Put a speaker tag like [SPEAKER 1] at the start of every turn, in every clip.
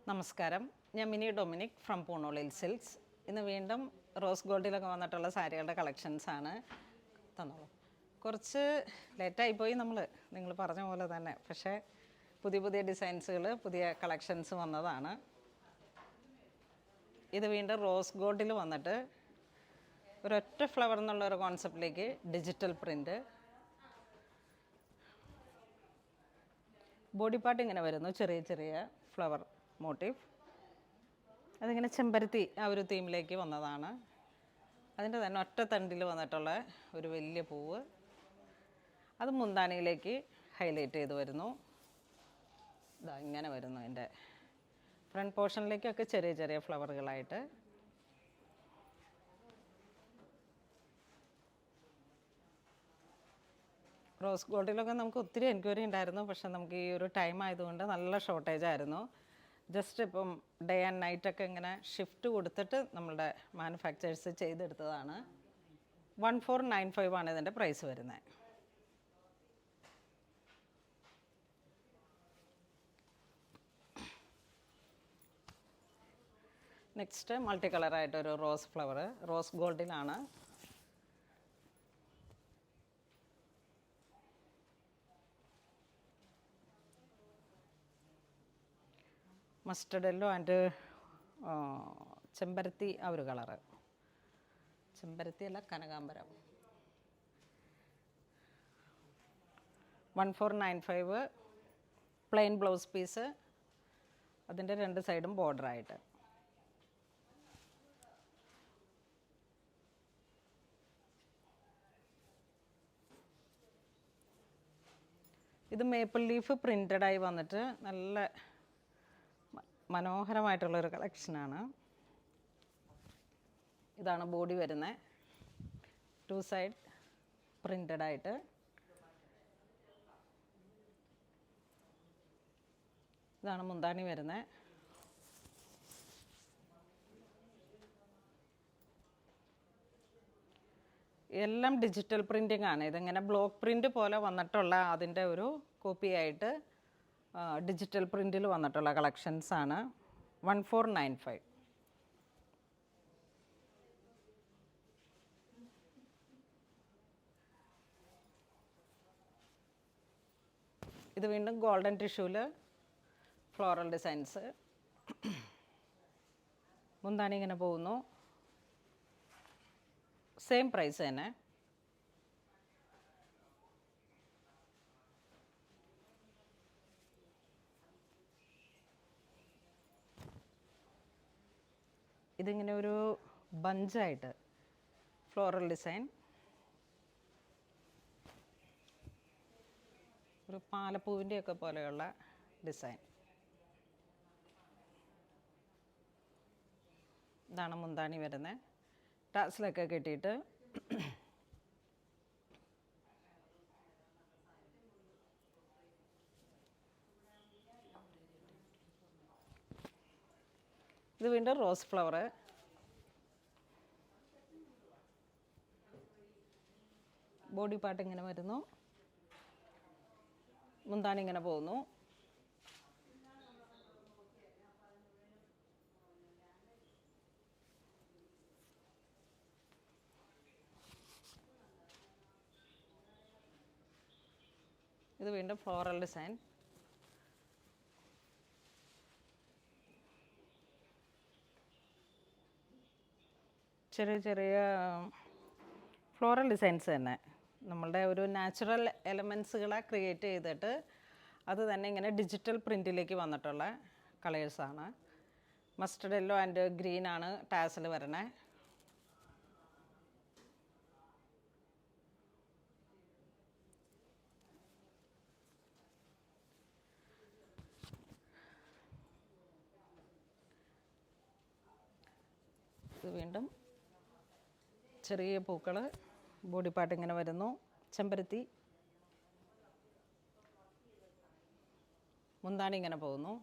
[SPEAKER 1] നമസ്കാരം, ഞാൻ mini Dominic from പൂണോളിൽ silks. ഇന്ന് വീണ്ടും റോസ് ഗോൾഡിലൊക്കെ വന്നിട്ടുള്ള സാരികളുടെ കളക്ഷൻസാണ്. തന്നോളൂ. കുറച്ച് ലേറ്റായിപ്പോയി നിങ്ങൾ പറഞ്ഞ പോലെ തന്നെ. പക്ഷേ പുതിയ പുതിയ ഡിസൈൻസുകൾ, പുതിയ കളക്ഷൻസ് വന്നതാണ്. ഇത് വീണ്ടും റോസ് ഗോൾഡിൽ വന്നിട്ട് ഒരൊറ്റ ഫ്ലവർ എന്നുള്ളൊരു കോൺസെപ്റ്റിലേക്ക് ഡിജിറ്റൽ പ്രിൻ്റ്. ബോഡി പാർട്ട് ഇങ്ങനെ വരുന്നു, ചെറിയ ചെറിയ ഫ്ലവർ മോട്ടീവ്. അതിങ്ങനെ ചെമ്പരത്തി ആ ഒരു തീമിലേക്ക് വന്നതാണ്. അതിൻ്റെ തന്നെ ഒറ്റ തണ്ടിൽ വന്നിട്ടുള്ള ഒരു വലിയ പൂവ്, അത് മുന്താണിയിലേക്ക് ഹൈലൈറ്റ് ചെയ്ത് വരുന്നു. ഇതാ ഇങ്ങനെ വരുന്നു. എൻ്റെ ഫ്രണ്ട് പോർഷനിലേക്കൊക്കെ ചെറിയ ചെറിയ ഫ്ലവറുകളായിട്ട്. റോസ് ഗോൾഡിലൊക്കെ നമുക്ക് ഒത്തിരി എൻക്വയറി ഉണ്ടായിരുന്നു. പക്ഷേ നമുക്ക് ഈ ഒരു ടൈം ആയതുകൊണ്ട് നല്ല ഷോർട്ടേജ് ആയിരുന്നു. ജസ്റ്റ് ഇപ്പം ഡേ ആൻഡ് നൈറ്റൊക്കെ ഇങ്ങനെ ഷിഫ്റ്റ് കൊടുത്തിട്ട് നമ്മളുടെ മാനുഫാക്ചേഴ്സ് ചെയ്തെടുത്തതാണ്. 1495 ആണ് ഇതിൻ്റെ പ്രൈസ് വരുന്നത്. നെക്സ്റ്റ് മൾട്ടി കളറായിട്ടൊരു റോസ് ഫ്ലവർ, റോസ് ഗോൾഡിലാണ്. മസ്റ്റർഡ് യെല്ലോ ആൻഡ് ചെമ്പരത്തി ആ ഒരു കളറ്. ചെമ്പരത്തി അല്ല, കനകാംബരം. 1495 പ്ലെയിൻ ബ്ലൗസ് പീസ്, അതിൻ്റെ രണ്ട് സൈഡും ബോർഡറായിട്ട്. ഇത് മേപ്പിൾ ലീഫ് പ്രിൻ്റഡായി വന്നിട്ട് നല്ല മനോഹരമായിട്ടുള്ളൊരു കളക്ഷനാണ്. ഇതാണ് ബോഡി വരുന്നത്, 2 സൈഡ് പ്രിൻ്റഡായിട്ട്. ഇതാണ് മുന്താണി വരുന്നത്. എല്ലാം ഡിജിറ്റൽ പ്രിൻറ്റിംഗ് ആണ്. ഇതിങ്ങനെ ബ്ലോക്ക് പ്രിൻ്റ് പോലെ വന്നിട്ടുള്ള അതിൻ്റെ ഒരു കോപ്പിയായിട്ട് ഡിജിറ്റൽ പ്രിൻറ്റിൽ വന്നിട്ടുള്ള കളക്ഷൻസാണ്. 1495. ഇത് വീണ്ടും ഗോൾഡൻ ടിഷ്യൂവിൽ ഫ്ലോറൽ ഡിസൈൻസ്. മുന്താണി ഇങ്ങനെ പോകുന്നു. സെയിം പ്രൈസ് തന്നെ. ഇതിങ്ങനെ ഒരു ബഞ്ചായിട്ട് ഫ്ലോറൽ ഡിസൈൻ, ഒരു പാലപ്പൂവിൻ്റെയൊക്കെ പോലെയുള്ള ഡിസൈൻ. ഇതാണ് മുന്താണി വരുന്നത്. ടാസിലൊക്കെ കെട്ടിയിട്ട് ഇത് വീണ്ടും റോസ് ഫ്ലവർ. ബോഡി പാർട്ട് ഇങ്ങനെ വരുന്നു, മുന്താണി ഇങ്ങനെ പോകുന്നു. ഇത് വീണ്ടും ഫ്ലോറൽ ഡിസൈൻ. ചെറിയ ചെറിയ ഫ്ലോറൽ ഡിസൈൻസ് തന്നെ. നമ്മളുടെ ഒരു നാച്ചുറൽ എലമെൻസുകളെ ക്രിയേറ്റ് ചെയ്തിട്ട് അത് തന്നെ ഇങ്ങനെ ഡിജിറ്റൽ പ്രിൻറ്റിലേക്ക് വന്നിട്ടുള്ള കളേഴ്സാണ്. മസ്റ്റർഡ് യെല്ലോ ആൻഡ് ഗ്രീനാണ് ടാസിൽ വരണേ. ഇത് വീണ്ടും ചെറിയ പൂക്കൾ, ബോഡി പാർട്ട് ഇങ്ങനെ വരുന്നു. ചെമ്പരത്തി, മുന്താണി ഇങ്ങനെ പോകുന്നു.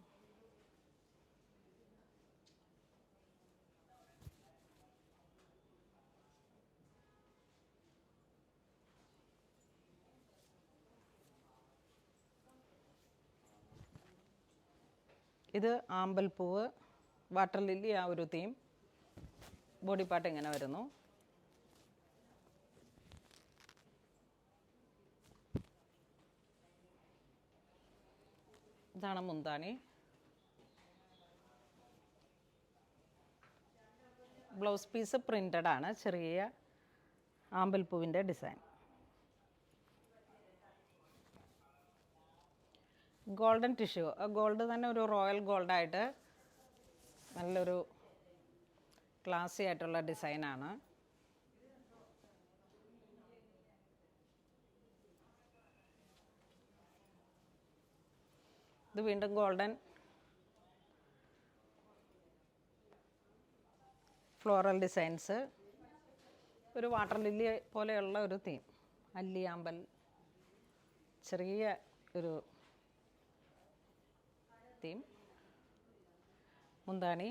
[SPEAKER 1] ഇത് ആമ്പൽപ്പൂവ്, വാട്ടർ ലില്ലി ആ ഒരു തീം. ബോഡി പാർട്ട് ഇങ്ങനെ വരുന്നു. ഇതാണ് മുന്താണി. ബ്ലൗസ് പീസ് പ്രിൻ്റഡ് ആണ്, ചെറിയ ആമ്പൽപ്പൂവിൻ്റെ ഡിസൈൻ. ഗോൾഡൻ ടിഷ്യൂ, ഗോൾഡ് തന്നെ ഒരു റോയൽ ഗോൾഡായിട്ട് നല്ലൊരു ക്ലാസി ആയിട്ടുള്ള ഡിസൈനാണ്. ഇത് വീണ്ടും ഗോൾഡൻ ഫ്ലോറൽ ഡിസൈൻസ്, ഒരു വാട്ടർ ലില്ലി പോലെയുള്ള ഒരു തീം. അല്ലിയാമ്പൽ, ചെറിയ ഒരു തീം. മുന്താണി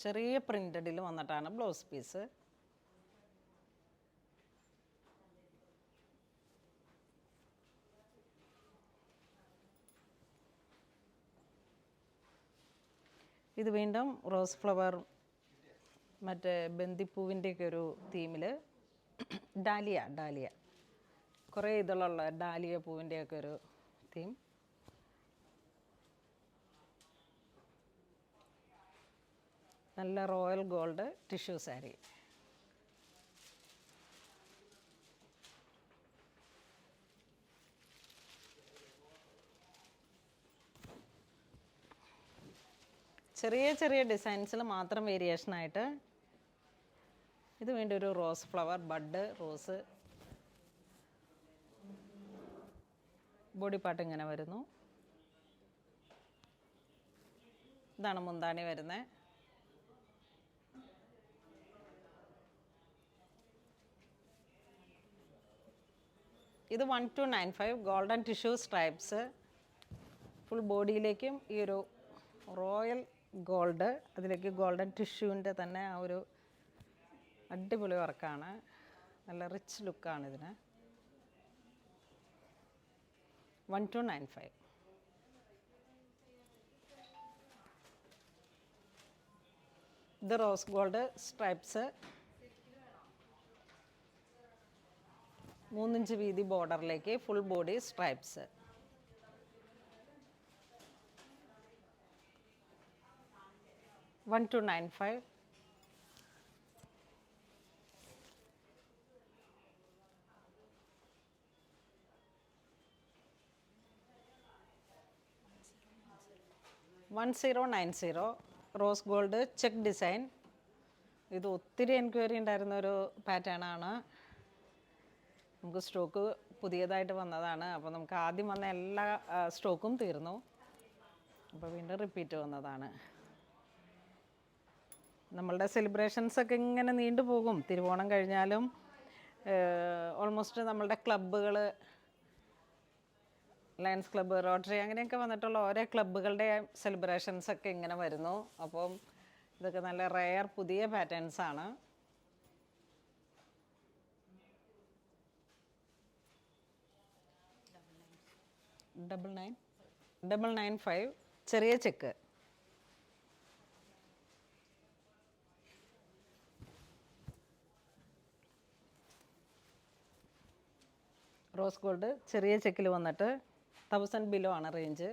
[SPEAKER 1] ചെറിയ പ്രിൻ്റഡിൽ വന്നിട്ടാണ് ബ്ലൗസ് പീസ്. ഇത് വീണ്ടും റോസ് ഫ്ലവർ, മറ്റേ ബന്ദിപ്പൂവിൻ്റെയൊക്കെ ഒരു തീമിൽ ഡാലിയ കുറേ ഇതിലുള്ള ഡാലിയ പൂവിൻ്റെയൊക്കെ ഒരു തീം. നല്ല റോയൽ ഗോൾഡ് ടിഷ്യൂ സാരി. ചെറിയ ചെറിയ ഡിസൈൻസിൽ മാത്രം വേരിയേഷനായിട്ട്. ഇത് വീണ്ടും ഒരു rose flower, bud rose. Body part ഇങ്ങനെ വരുന്നു. ഇതാണ് മുന്താണി വരുന്നത്. ഇത് 1295 ഗോൾഡൻ ടിഷ്യൂ സ്ട്രൈപ്സ്. ഫുൾ ബോഡിയിലേക്കും ഈ ഒരു റോയൽ ഗോൾഡ്, അതിലേക്ക് ഗോൾഡൻ ടിഷ്യൂവിൻ്റെ തന്നെ ആ ഒരു അടിപൊളി വർക്കാണ്. നല്ല റിച്ച് ലുക്കാണ് ഇതിന്. 1295. ഇത് റോസ് ഗോൾഡ് സ്ട്രൈപ്സ്, 3 ഇഞ്ച് വീതി ബോർഡറിലേക്ക് full body stripes. $1295. $1090 rose gold check design. ഇത് ഒത്തിരി എൻക്വയറി ഉണ്ടായിരുന്ന ഒരു പാറ്റേൺ ആണ്. നമുക്ക് സ്റ്റോക്ക് പുതിയതായിട്ട് വന്നതാണ്. അപ്പോൾ നമുക്ക് ആദ്യം വന്ന എല്ലാ സ്റ്റോക്കും തീർന്നു. അപ്പോൾ വീണ്ടും റിപ്പീറ്റ് വന്നതാണ്. നമ്മളുടെ സെലിബ്രേഷൻസൊക്കെ ഇങ്ങനെ നീണ്ടു പോകും. തിരുവോണം കഴിഞ്ഞാലും ഓൾമോസ്റ്റ് നമ്മളുടെ ക്ലബ്ബുകൾ, ലയൺസ് ക്ലബ്ബ്, റോട്ടറി, അങ്ങനെയൊക്കെ വന്നിട്ടുള്ള ഓരോ ക്ലബ്ബുകളുടെ സെലിബ്രേഷൻസൊക്കെ ഇങ്ങനെ വരുന്നു. അപ്പം ഇതൊക്കെ നല്ല റെയർ പുതിയ പാറ്റേൺസാണ്. $995 ചെറിയ ചെക്ക്. റോസ് ഗോൾഡ് ചെറിയ ചെക്കിൽ വന്നിട്ട് 1000 ബിലോ ആണ് റേഞ്ച്.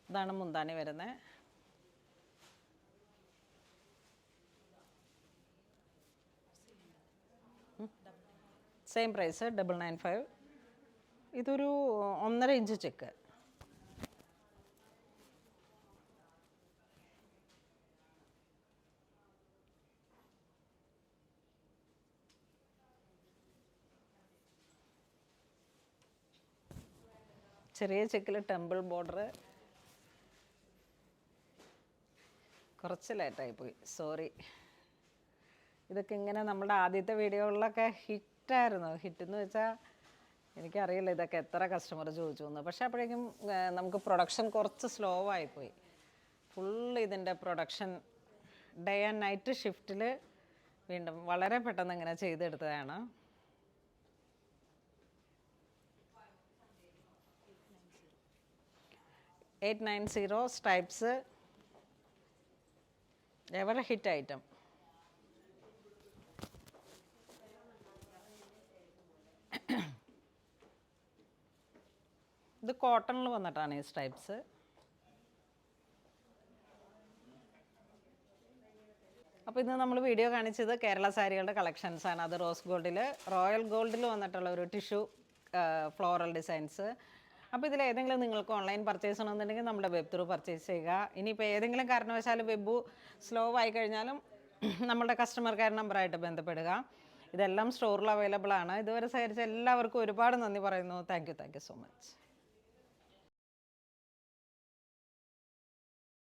[SPEAKER 1] ഇതാണ് മുന്താണി വരുന്നത്. Same price $995. ഇതൊരു 1.5 ഇഞ്ച് ചെക്ക്. ചെറിയ ചെക്കിൽ ടെമ്പിൾ ബോർഡർ. കുറച്ച് ലേറ്റായി പോയി, സോറി. ഇതൊക്കെ ഇങ്ങനെ നമ്മുടെ ആദ്യത്തെ വീഡിയോകളിലൊക്കെ ഹിറ്റായിരുന്നു. ഹിറ്റെന്ന് വെച്ചാൽ എനിക്കറിയില്ല ഇതൊക്കെ എത്ര കസ്റ്റമർ ചോദിച്ചു എന്ന്. പക്ഷേ അപ്പോഴേക്കും നമുക്ക് പ്രൊഡക്ഷൻ കുറച്ച് സ്ലോ ആയിപ്പോയി. ഫുൾ ഇതിൻ്റെ പ്രൊഡക്ഷൻ ഡേ ആൻഡ് നൈറ്റ് ഷിഫ്റ്റിൽ വീണ്ടും വളരെ പെട്ടെന്ന് ഇങ്ങനെ ചെയ്തെടുത്തതാണ്. 890 സ്ട്രൈപ്സ്, എവർ ഹിറ്റ് ഐറ്റം. ഇത് കോട്ടണിൽ വന്നിട്ടാണ് ഈ സ്ട്രൈപ്സ്. അപ്പോൾ ഇന്ന് നമ്മൾ വീഡിയോ കാണിച്ചത് കേരള സാരികളുടെ കളക്ഷൻസാണ്. അത് റോസ് ഗോൾഡിൽ, റോയൽ ഗോൾഡിൽ വന്നിട്ടുള്ള ഒരു ടിഷ്യൂ ഫ്ലോറൽ ഡിസൈൻസ്. അപ്പോൾ ഇതിൽ ഏതെങ്കിലും നിങ്ങൾക്ക് ഓൺലൈൻ പർച്ചേസ് ചെയ്യണമെന്നുണ്ടെങ്കിൽ നമ്മുടെ വെബ് ത്രൂ പർച്ചേസ് ചെയ്യുക. ഇനിയിപ്പോൾ ഏതെങ്കിലും കാരണവശാലും വെബ് സ്ലോ ആയി കഴിഞ്ഞാലും നമ്മുടെ കസ്റ്റമർ കെയർ നമ്പറായിട്ട് ബന്ധപ്പെടുക. ഇതെല്ലാം സ്റ്റോറിൽ അവൈലബിൾ ആണ്. ഇതുവരെ സഹകരിച്ച എല്ലാവർക്കും ഒരുപാട് നന്ദി പറയുന്നു. Thank you so much.